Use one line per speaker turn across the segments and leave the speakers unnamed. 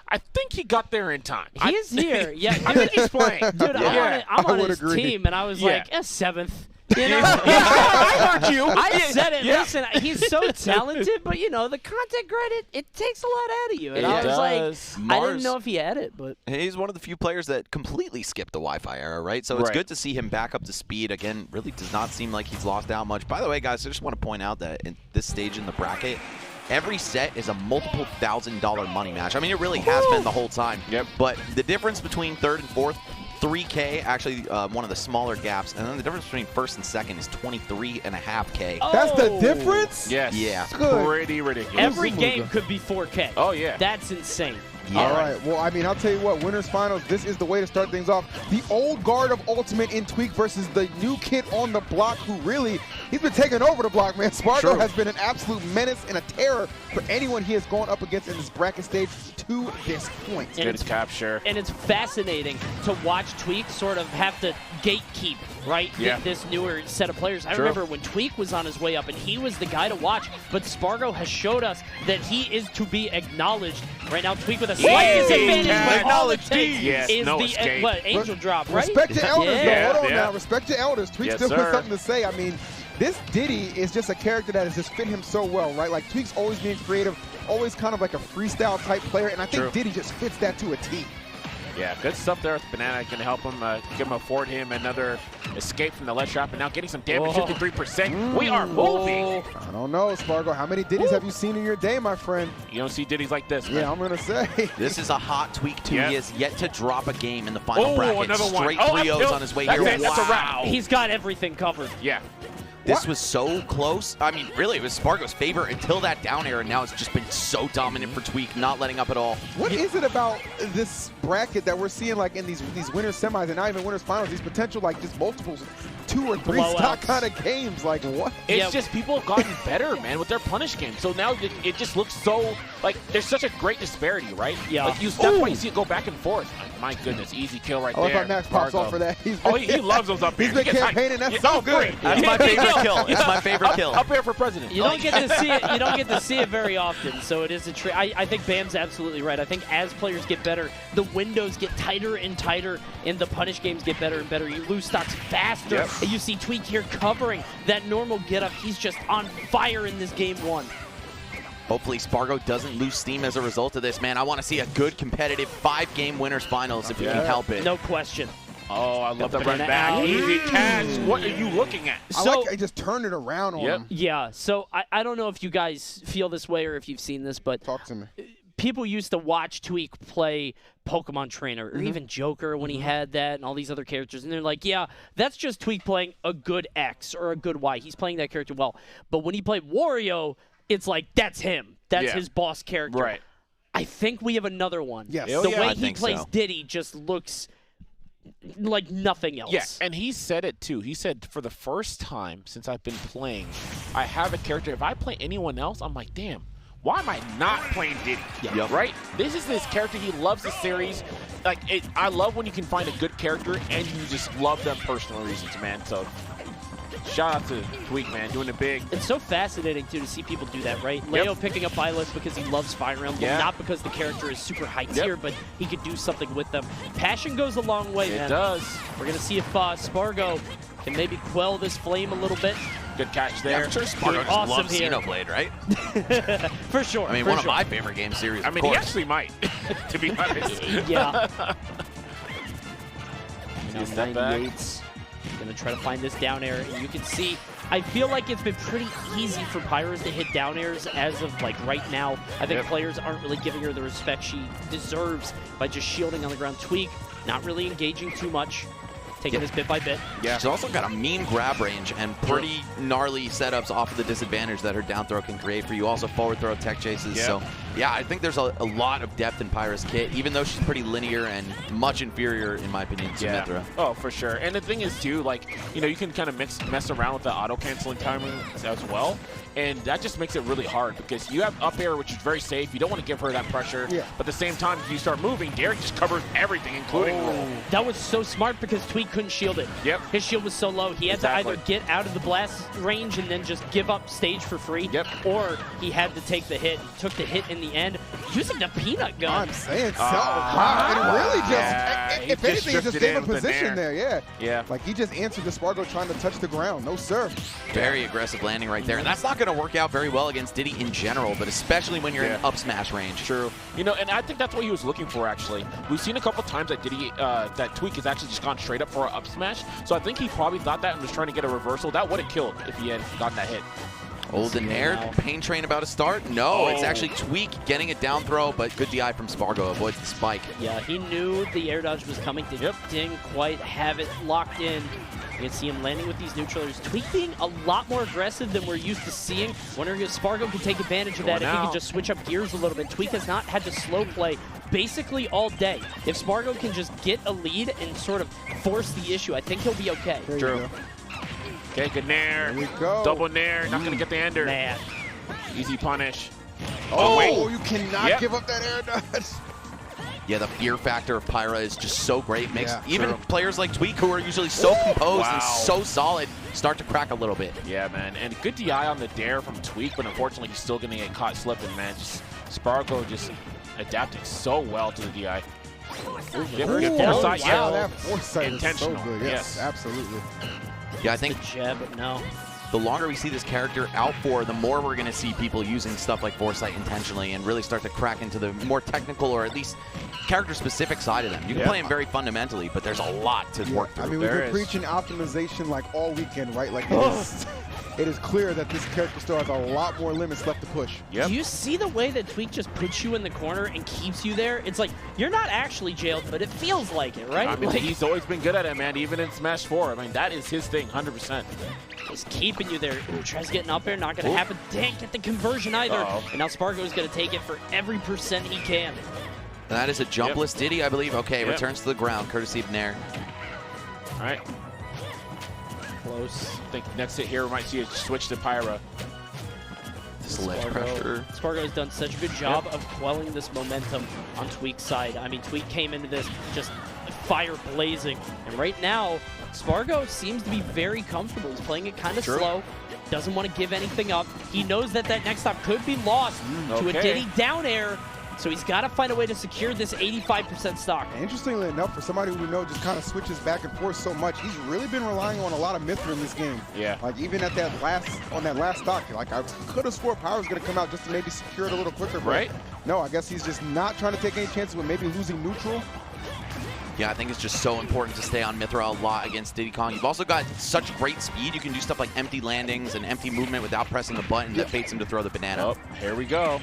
I think he got there in time.
He is here. Yeah,
I think he's playing.
Dude, I'm on his
agree.
team, and I was like, 7th. You know,
I heard you.
I said it. Listen, he's so talented, but you know, the content credit, it takes a lot out of you. And I was like, I didn't know if he had it, but
he's one of the few players that completely skipped the Wi-Fi era, right? So it's good to see him back up to speed again. Really does not seem like he's lost out much. By the way, guys, I just want to point out that in this stage in the bracket, every set is a multiple $1,000 money match. I mean, it really has been the whole time.
Yep.
But the difference between 3rd and 4th, 3K, actually one of the smaller gaps, and then the difference between 1st and 2nd is 23.5K.
Oh.
That's the difference?
Yes.
Yeah.
Good.
Pretty ridiculous.
every game could be 4K.
Oh, yeah.
That's insane.
Yeah.
All right. Well, I mean, I'll tell you what, Winners Finals, this is the way to start things off. The old guard of Ultimate in Tweek versus the new kid on the block who really, he's been taking over the block, man. Sparg0 has been an absolute menace and a terror for anyone he has gone up against in this bracket stage to this point.
And
Good capture.
And it's fascinating to watch Tweek sort of have to gatekeep, right?
Yeah.
This newer set of players. I remember when Tweek was on his way up, and he was the guy to watch, but Sparg0 has showed us that he is to be acknowledged. Right now, Tweek with a slight disadvantage, but all it takes is the angel drop, right?
Respect to elders, though. Hold on
Yeah.
now. Respect to elders. Tweek still has something to say. I mean, this Diddy is just a character that has just fit him so well, right? Like, Tweek's always being creative, always kind of like a freestyle type player, and I think Diddy just fits that to a T.
Yeah, good stuff there with Banana. Can help him, afford him another escape from the ledge trap, and now getting some damage, 53%. We are moving.
I don't know, Sparg0. How many Diddies have you seen in your day, my friend?
You don't see Diddy's like this, man.
Yeah, I'm going to say.
This is a hot Tweek, too. He has yet to drop a game in the final bracket.
Another
Straight
one.
3-0s on his way here.
That's a wrap.
He's got everything covered.
Yeah.
This was so close. I mean, really, it was Sparg0's favor until that down air, and now it's just been so dominant for Tweek, not letting up at all.
What is it about this bracket that we're seeing, like, in these winners semis and not even winners finals, these potential, like, just multiples, 2 or 3 stock kind of games? Like, what?
It's just people have gotten better, man, with their punish games. So now it just looks so, like, there's such a great disparity, right?
Yeah.
Like, that's why you see it go back and forth. Like, my goodness, easy kill right there.
I love how Max pops off for that.
He loves those up here.
He's been campaigning. That's so good.
That's my favorite kill. It's my favorite kill.
Up here for president.
You don't get to see it. You don't get to see it very often, so it is a trick. I think Bam's absolutely right. I think as players get better, the windows get tighter and tighter, and the punish games get better and better. You lose stocks faster, and you see Tweek here covering that normal get-up. He's just on fire in this game 1.
Hopefully Sparg0 doesn't lose steam as a result of this, man. I want to see a good competitive 5-game winners finals if we can help it.
No question.
Oh, I love the run back. Easy catch. What are you looking at?
I just turned it around on him.
Yeah, so I don't know if you guys feel this way or if you've seen this, but
talk to me.
People used to watch Tweek play Pokemon Trainer or even Joker when he had that and all these other characters, and they're like, yeah, that's just Tweek playing a good X or a good Y. He's playing that character well. But when he played Wario, it's like, that's him. That's his boss character.
Right.
I think we have another one.
Yes.
The way
I
he
think
plays
so.
Diddy just looks like nothing else.
Yeah, and he said it too. He said, for the first time since I've been playing, I have a character. If I play anyone else, I'm like, damn, why am I not playing Diddy?
Yep.
Right? This is this character. He loves the series. Like, I love when you can find a good character and you just love them personal reasons, man. So, shout out to Tweek, man, doing it big.
It's so fascinating, too, to see people do that, right? Leo picking up Byleth because he loves Fire Emblem, not because the character is super high tier, but he could do something with them. Passion goes a long way, man.
It does.
We're going to see if Sparg0 can maybe quell this flame a little bit.
Good catch there.
Yeah, I'm sure Sparg0 just
awesome
loves
here.
Xenoblade, right?
For sure.
I mean, one of my favorite game series,
I mean, he actually might, to be honest.
Yeah.
Now, step back.
Going to try to find this down air, and you can see, I feel like it's been pretty easy for Pyra to hit down airs as of like right now. I think players aren't really giving her the respect she deserves by just shielding on the ground. Tweek, not really engaging too much, taking this bit by bit.
Yeah. She's also got a mean grab range and pretty gnarly setups off of the disadvantage that her down throw can create for you. Also forward throw tech chases. So, yeah, I think there's a lot of depth in Pyra's kit, even though she's pretty linear and much inferior, in my opinion, to Mithra.
Oh, for sure. And the thing is, too, like, you know, you can kind of mess around with the auto-canceling timing as well. And that just makes it really hard because you have up air, which is very safe. You don't want to give her that pressure.
Yeah.
But at the same time, if you start moving, Derek just covers everything, including roll.
That was so smart because Tweek couldn't shield it.
Yep.
His shield was so low. He had to either get out of the blast range and then just give up stage for free.
Yep.
Or he had to take the hit. He took the hit in the the end, using the peanut gun.
I'm saying so. And really just, if anything, just gave a position there.
Yeah.
Like he just answered the Sparg0 trying to touch the ground. No, sir.
Very aggressive landing right there. And that's not going to work out very well against Diddy in general, but especially when you're in up smash range.
True. You know, and I think that's what he was looking for, actually. We've seen a couple times that Diddy, that Tweek has actually just gone straight up for an up smash. So I think he probably thought that and was trying to get a reversal. That would have killed if he had gotten that hit.
Old and Nair, Pain Train about to start. No, it's actually Tweek getting a down throw, but good DI from Sparg0, avoids the spike.
Yeah, he knew the air dodge was coming. Didn't quite have it locked in. You can see him landing with these neutralers. Tweek being a lot more aggressive than we're used to seeing. Wondering if Sparg0 can take advantage of that, if he can just switch up gears a little bit. Tweek has not had to slow play basically all day. If Sparg0 can just get a lead and sort of force the issue, I think he'll be okay.
True.
Okay, good Nair.
There we go.
Double Nair, not going to get the ender.
Man.
Easy punish.
Oh,
wait.
you cannot give up that air dodge.
Yeah, the fear factor of Pyra is just so great. Makes even players like Tweek, who are usually so composed and so solid, start to crack a little bit.
Yeah, man. And good DI on the dare from Tweek, but unfortunately he's still going to get caught slipping, man. Just Sparg0 just adapting so well to the DI.
Foresight, that foresight
intentional.
Is so good. Yes, absolutely.
Yeah, I think
jab, but no.
The longer we see this character out for, the more we're going to see people using stuff like Foresight intentionally and really start to crack into the more technical or at least character-specific side of them. You can play them very fundamentally, but there's a lot to work through.
I mean, we've been preaching optimization like all weekend, right? Like it is clear that this character still has a lot more limits left to push.
Do you see the way that Tweek just puts you in the corner and keeps you there? It's like, you're not actually jailed, but it feels like it, right?
I mean,
like,
he's always been good at it, man, even in Smash 4. I mean, that is his thing, 100%.
He's keeping you there. Ooh, tries getting up there, not going to happen. Didn't get the conversion either. And now Sparg0 is going to take it for every percent he can.
That is a jumpless Diddy, I believe. Okay, returns to the ground, courtesy of Nair.
All right.
Close.
I think next hit here we might see a switch to Pyra.
This ledge pressure.
Sparg0 has done such a good job of quelling this momentum on Tweek's side. I mean, Tweek came into this just fire blazing. And right now, Sparg0 seems to be very comfortable. He's playing it kind of slow. Doesn't want to give anything up. He knows that that next stop could be lost to a Diddy down air. So he's got to find a way to secure this 85% stock.
Interestingly enough, for somebody who we know just kind of switches back and forth so much, he's really been relying on a lot of Mithra in this game.
Yeah.
Like even at that last stock, like I could have swore Power was going to come out just to maybe secure it a little quicker. But no, I guess he's just not trying to take any chances with maybe losing neutral.
Yeah, I think it's just so important to stay on Mithra a lot against Diddy Kong. You've also got such great speed. You can do stuff like empty landings and empty movement without pressing a button that baits him to throw the banana.
Oh, here we go.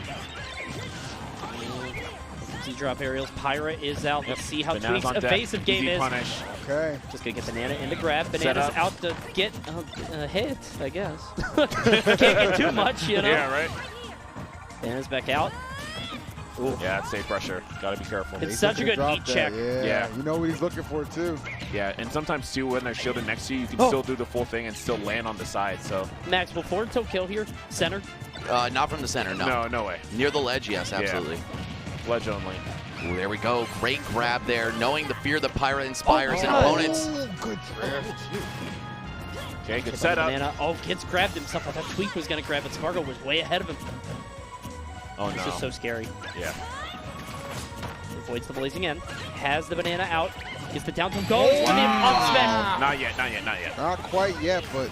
Z-drop aerials. Pyra is out. Let's see how Tweek's evasive game is.
Okay.
Just going to get Banana in the grab. Banana's out to get a hit, I guess. Can't get too much, you know?
Yeah, right?
Banana's back out.
Ooh. Yeah, it's safe pressure. Got to be careful.
It's such a good heat check.
Yeah. You know what he's looking for, too.
Yeah, and sometimes, too, when they're shielded next to you, you can still do the full thing and still land on the side, so.
Max, will forward tilt kill here? Center?
Not from the center, no.
No way.
Near the ledge, yes, absolutely.
Ledge only.
Ooh, there we go. Great grab there, knowing the fear that Pyra inspires in opponents.
Good draft.
Okay, good setup.
Banana. Oh, Kid's grabbed himself. I thought Tweek was going to grab it. Sparg0 was way ahead of him.
Oh, no.
This is so scary.
Yeah.
Avoids the blazing end. Has the banana out. Gets the down tilt. Goes to the up smash.
Not yet, not yet, not yet.
Not quite yet, but.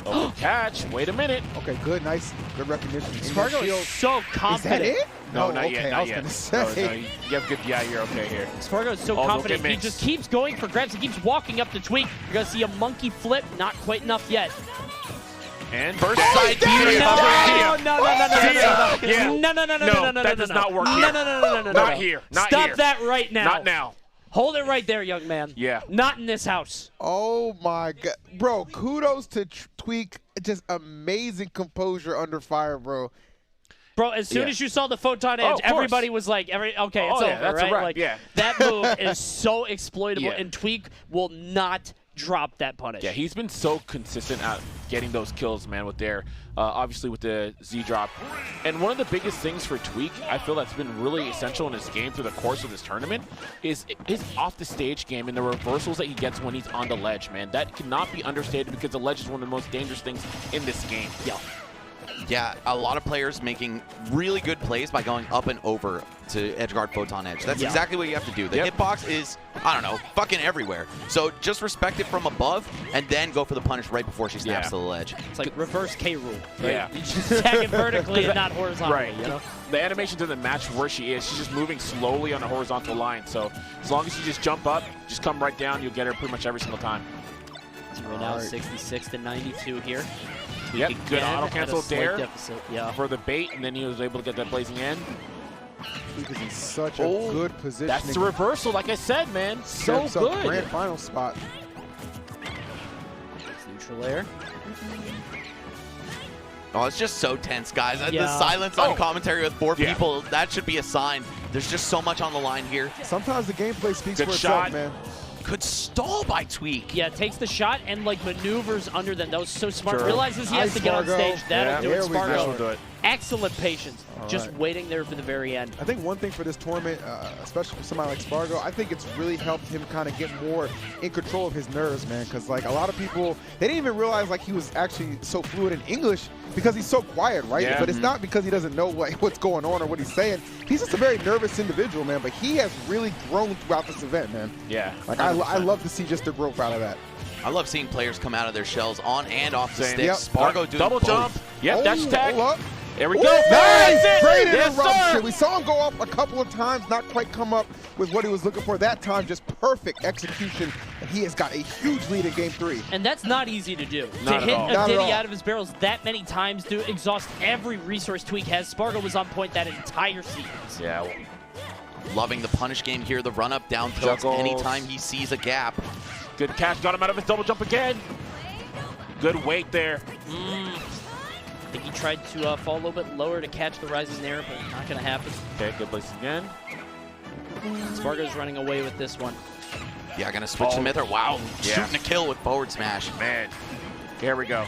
Oh, catch. Wait a minute.
Okay, good, nice, good recognition.
Sparg0 is so confident.
Is that it?
No, not yet, not
I was
yet.
gonna say.
No, you have good DI here, okay, here.
Sparg0 is so confident. He just keeps going for grabs. He keeps walking up to Tweek. You're going to see a monkey flip. Not quite enough yet.
And
first side
No,
that does not work here.
No.
Not here. Not
Stop
here.
that right now.
Not now.
Hold it right there, young man.
Yeah.
Not in this house.
Oh my God, bro! Kudos to Tweek. Just amazing composure under fire, bro.
Bro, as soon as you saw the photon edge, everybody was like, okay, it's over,
that's
right?
A wrap.
Like,
yeah.
That move is so exploitable, and Tweek will not drop that punish.
Yeah, he's been so consistent at getting those kills, man, with their, obviously with the Z-drop. And one of the biggest things for Tweek, I feel that's been really essential in his game through the course of this tournament, is his off-the-stage game and the reversals that he gets when he's on the ledge, man. That cannot be understated because the ledge is one of the most dangerous things in this game.
Yeah.
Yeah, a lot of players making really good plays by going up and over to edgeguard photon edge. That's exactly what you have to do. The hitbox is, I don't know, fucking everywhere. So just respect it from above and then go for the punish right before she snaps to the ledge.
It's like reverse K rule. Right?
Yeah.
You just tag it vertically and not horizontally.
Right.
You know?
The animation doesn't match where she is. She's just moving slowly on the horizontal line. So as long as you just jump up, just come right down, you'll get her pretty much every single time.
So right now, 66 to 92 here.
Yep, good auto cancel there
for
the bait, and then he was able to get that blazing in.
Tweek is in such a good position.
That's the reversal, like I said, man. So good.
Grand final spot.
Neutral air.
Oh, it's just so tense, guys. The silence on commentary with 4 people, that should be a sign. There's just so much on the line here.
Sometimes the gameplay speaks for itself, man.
Good stall by Tweek.
Yeah, takes the shot and like maneuvers under them. That was so smart. Realizes he has to get on stage. That'll do it. Sparg0. Excellent patience. Just waiting there for the very end.
I think one thing for this tournament, especially for somebody like Sparg0, I think it's really helped him kind of get more in control of his nerves, man. Because like a lot of people, they didn't even realize like he was actually so fluid in English because he's so quiet, right?
Yeah.
But it's not because he doesn't know what's going on or what he's saying. He's just a very nervous individual, man. But he has really grown throughout this event, man.
Yeah.
Like I love to see just the growth out of that.
I love seeing players come out of their shells on and off the sticks. Sparg0 doing
double jump. Yep, dash attack. There we go.
Nice! Great interruption. We saw him go up a couple of times, not quite come up with what he was looking for. That time, just perfect execution. And he has got a huge lead in Game 3.
And that's not easy to do.
Not
to hit
a
Diddy out of his barrels that many times, to exhaust every resource Tweek has. Sparg0 was on point that entire sequence.
Yeah.
Loving the punish game here. The run-up down tilts anytime he sees a gap.
Good catch. Got him out of his double jump again. Good weight there.
I think he tried to fall a little bit lower to catch the rising air, but not going to happen.
Okay, good place again.
Sparg0's running away with this one.
Yeah, gonna switch to Mither. Wow, shooting a kill with forward smash.
Man, here we go.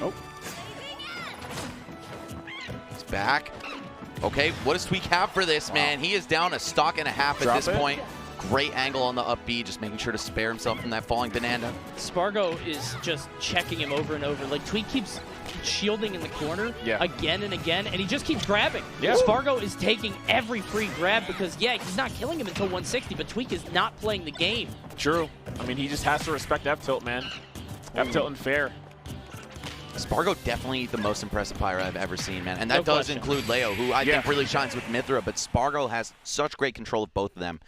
Oh.
He's back. Okay, what does Tweek have for this, man? He is down a stock and a half at this point. Great angle on the up B, just making sure to spare himself from that falling banana.
Sparg0 is just checking him over and over. Like, Tweek keeps shielding in the corner again and again, and he just keeps grabbing. Sparg0 is taking every free grab because, he's not killing him until 160, but Tweek is not playing the game.
True. I mean, he just has to respect F-tilt, man. F-tilt and fair.
Sparg0 definitely the most impressive Pyra I've ever seen, man. And that does include Leo, who I think really shines with Mithra, but Sparg0 has such great control of both of them.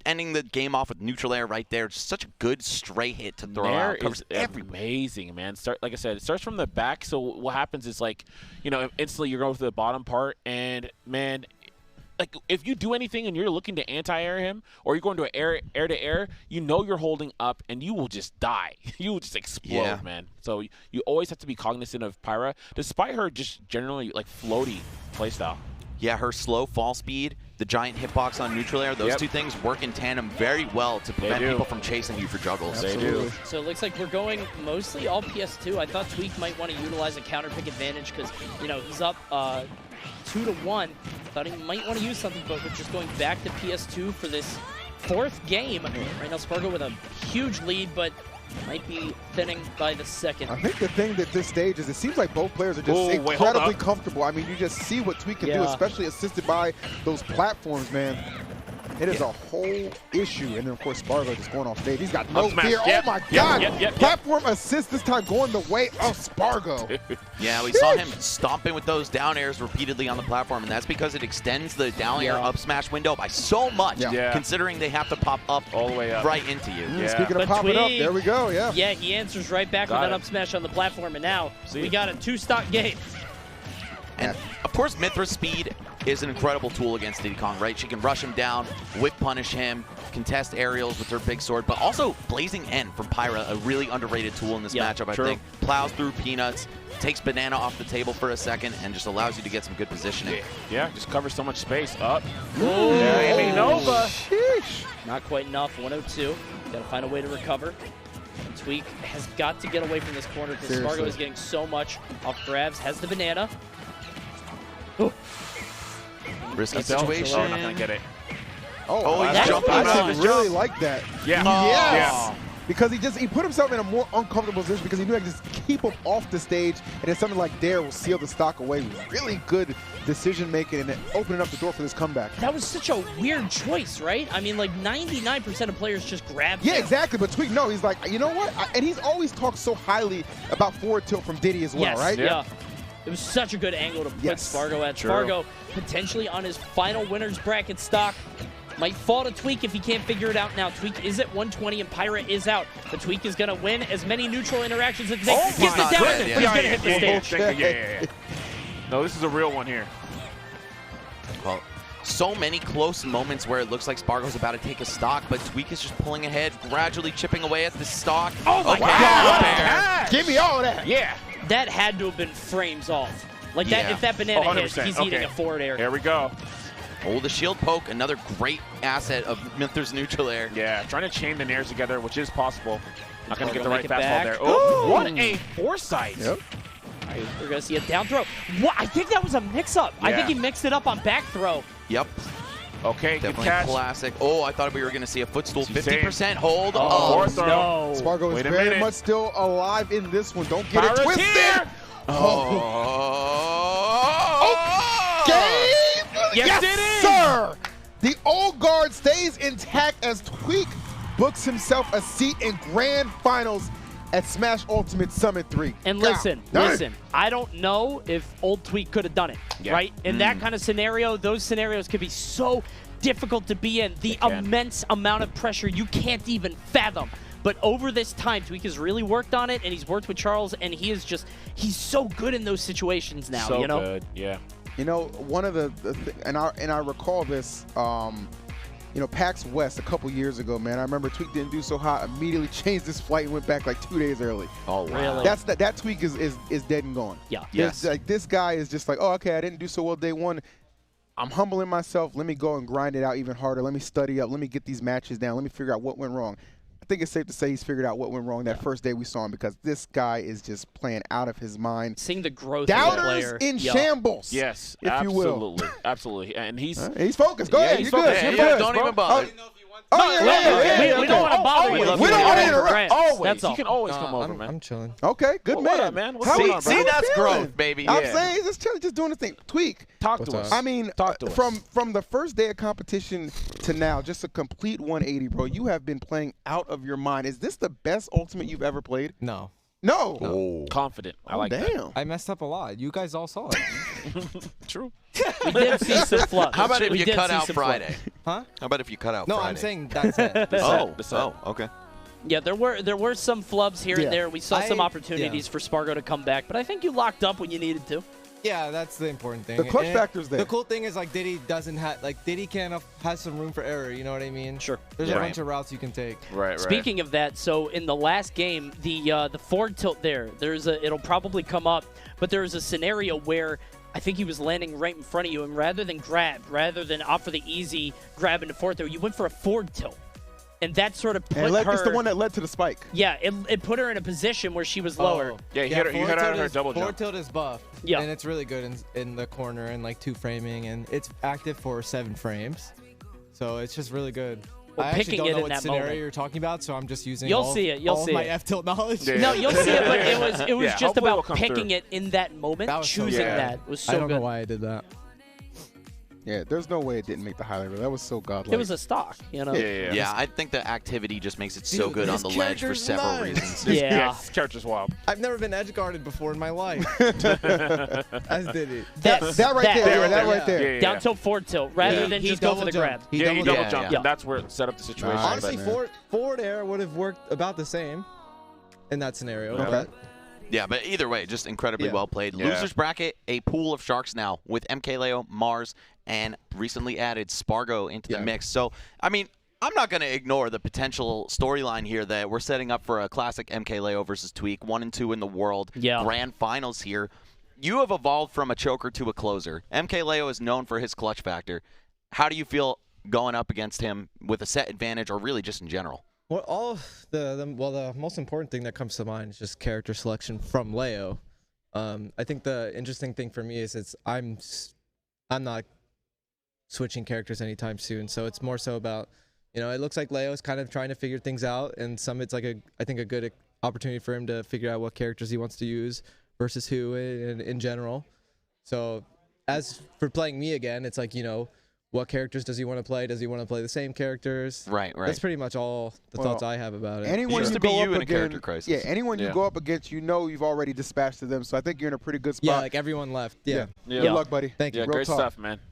Ending the game off with neutral air right there. Just such a good stray hit to throw out. Covers
amazing, man. Like I said, it starts from the back. So what happens is, like, you know, instantly you're going to the bottom part, and man, like if you do anything and you're looking to anti-air him, or you're going to air to air, you know you're holding up, and you will just die. You will just explode, man. So you always have to be cognizant of Pyra, despite her just generally like floaty playstyle.
Yeah, her slow fall speed, the giant hitbox on neutral air, those two things work in tandem very well to prevent people from chasing you for juggles.
They do.
So it looks like we're going mostly all PS2. I thought Tweek might want to utilize a counter pick advantage because, you know, he's up 2-1. Thought he might want to use something, but we're just going back to PS2 for this 4th game. Right now, Sparg0 with a huge lead, but might be thinning by the second.
I think the thing that this stage is, it seems like both players are just incredibly comfortable. I mean, you just see what Tweek can do, especially assisted by those platforms, man. It is a whole issue. And then, of course, Sparg0 just going off stage. He's got no fear. Oh, my God. Platform assist this time going the way of Sparg0.
Yeah, we saw him stomping with those down airs repeatedly on the platform, and that's because it extends the down air up smash window by so much, considering they have to pop up all the way up right into you.
Speaking of popping up, there we go,
Yeah, he answers right back with that up smash on the platform, and now we got a 2-stock game.
And, of course, Mithra's speed is an incredible tool against Diddy Kong, right? She can rush him down, whip punish him, contest aerials with her big sword, but also Blazing End from Pyra, a really underrated tool in this matchup, I think. Plows through peanuts, takes banana off the table for a second, and just allows you to get some good positioning.
Yeah, just covers so much space. Up. Nova.
Not quite enough. 102. Got to find a way to recover. Tweek has got to get away from this corner because Sparg0 is getting so much off grabs. Has the banana.
Risky situation.
Oh, not gonna get it.
Oh,
he's jumping out.
I really like that.
Yeah.
because he put himself in a more uncomfortable position because he knew I could just keep him off the stage, and then something like Dare will seal the stock away. Really good decision making and opening up the door for this comeback.
That was such a weird choice, right? I mean, like 99% of players just grab.
Yeah, exactly. But Tweek, no, he's like, you know what? And he's always talked so highly about forward tilt from Diddy as well,
yes,
right?
Yeah. It was such a good angle to put Sparg0 at. Sparg0 potentially on his final winner's bracket stock. Might fall to Tweek if he can't figure it out now. Tweek is at 120 and Pyra is out. But Tweek is going to win as many neutral interactions as they can. Gets it down, but he's going to hit the stage.
Yeah. No, this is a real one here.
Well, so many close moments where it looks like Sparg0's about to take a stock, but Tweek is just pulling ahead, gradually chipping away at the stock.
Oh my God!
Give me all of that.
Yeah.
That had to have been frames off. Like that, if that banana hits, he's eating a forward air.
Here we go.
Oh, the shield poke, another great asset of Minther's neutral air.
Yeah, trying to chain the nairs together, which is possible. Not going to get the right
make it
fastball
back.
there. Oh, what a foresight.
Yep.
All right, we're going to see a down throw. What? I think that was a mix-up. I think he mixed it up on back throw.
Yep.
Okay, good
Definitely
catch.
classic. Oh, I thought we were going to see a footstool.
He's
50% hold.
Oh,
no.
Sparg0 is very much still alive in this one. Don't get
Pyra's
it twisted.
here.
Game?
Yes, it is.
Sir. The old guard stays intact as Tweek books himself a seat in grand finals at Smash Ultimate Summit 3.
And listen, I don't know if old Tweek could have done it, right? In that kind of scenario, those scenarios could be so difficult to be in. The immense amount of pressure you can't even fathom. But over this time, Tweek has really worked on it, and he's worked with Charles, and he's so good in those situations now,
so
you know?
good, yeah.
You know, one of and I recall this, you know, PAX West a couple years ago, man. I remember Tweek didn't do so hot, immediately changed his flight and went back like 2 days early.
Oh, wow.
Really?
That Tweek is dead and gone.
Yeah.
Yes. Like, this guy is just like, oh, okay, I didn't do so well day one. I'm humbling myself. Let me go and grind it out even harder. Let me study up. Let me get these matches down. Let me figure out what went wrong. I think it's safe to say he's figured out what went wrong that first day we saw him, because this guy is just playing out of his mind.
Seeing the growth of the player.
Doubters in shambles.
Yes,
if
absolutely,
you will.
Absolutely. And he's
focused. Go ahead.
he's
You're good.
focused.
You're good.
Don't even bother.
We don't want to bother you.
We don't want to interrupt.
always.
That's all.
He can always come over, man.
I'm chilling.
Okay, good
Well,
man.
what up, man? What's
How
going
we-
on, bro?
how
See,
we
that's
feeling?
growth, baby.
I'm
Yeah.
saying just chilling, just doing the thing. Tweek.
Talk to us.
I mean,
Talk to us.
from the first day of competition to now, just a complete 180, bro. You have been playing out of your mind. Is this the best Ultimate you've ever played?
No.
No.
Oh.
Confident. I like
damn.
I messed up a lot. You guys all saw it.
that. True.
We did see some fluff.
How about if
We
you
did
cut
see
out
some
Friday?
Huh?
How about if you cut out
No,
Friday?
I'm saying that's it.
Oh, okay.
Yeah, there were some flubs here and there. We saw some opportunities for Sparg0 to come back, but I think you locked up when you needed to.
Yeah, that's the important thing.
The clutch
And
factor's there.
The cool thing is, like, Diddy doesn't have, like, Diddy has some room for error, you know what I mean?
Sure.
There's a bunch of routes you can take.
Right.
Speaking of that, so in the last game, the forward tilt it'll probably come up, but there was a scenario where I think he was landing right in front of you, and rather than opt for the easy grab into forward throw, you went for a forward tilt. And that sort of put her...
It's the one that led to the spike.
Yeah, it put her in a position where she was lower.
Yeah, you hit her out of her double
Forward
jump.
tilt is buff.
Yeah.
And it's really good in the corner and, like, 2 framing, and it's active for 7 frames. So it's just really good.
Well,
I actually
picking
don't
it
know
in
what
that
scenario
moment.
you're talking about, so I'm just using
You'll
all,
see it. You'll
all
see
of my
it.
F-tilt knowledge.
Yeah.
No, you'll see it, but it was
Yeah,
just
hopefully it'll
about
come
picking
through.
it in that moment,
That was so
choosing
good.
that. It was so
I don't
good.
know why I did that.
Yeah, there's no way it didn't make the highlight reel. That was so godlike.
It was a stock, you know?
Yeah, I think the activity just makes it so good on
this
the ledge for
character's
several
nice.
reasons.
Yeah.
This character's wild.
I've never been edge guarded before in my life. As Diddy.
that right there. That right there.
Yeah.
Down tilt, forward tilt, rather than
He
just go for the
double
grab.
jumped. He
He
double
double
jumped.
jumped,
Yeah.
and that's where it set up the situation.
Nice.
Honestly, forward air would have worked about the same in that scenario.
Okay.
But
Yeah, but either way, just incredibly well played.
Yeah.
Losers bracket, a pool of sharks now with MKLeo, Mars, and recently added Sparg0 into the mix. So, I mean, I'm not going to ignore the potential storyline here that we're setting up for a classic MKLeo versus Tweek, 1 and 2 in the world, grand finals here. You have evolved from a choker to a closer. MKLeo is known for his clutch factor. How do you feel going up against him with a set advantage, or really just in general?
well, the most important thing that comes to mind is just character selection from Leo. I think the interesting thing for me is I'm not switching characters anytime soon, so it's more so about You know, it looks like Leo's kind of trying to figure things out, and Summit's like I think a good opportunity for him to figure out what characters he wants to use versus who in general. So as for playing me again, it's like, you know, what characters does he want to play? Does he want to play the same characters?
Right.
That's pretty much all the thoughts I have about it.
Anyone
Used
you
to be
go
you
up
in a character
against,
crisis.
yeah, anyone you go up against, you know you've already dispatched to them. So I think you're in a pretty good spot.
Yeah, like everyone left. Yeah.
Good luck, buddy.
Thank you.
Yeah,
Real
great
talk.
stuff, man.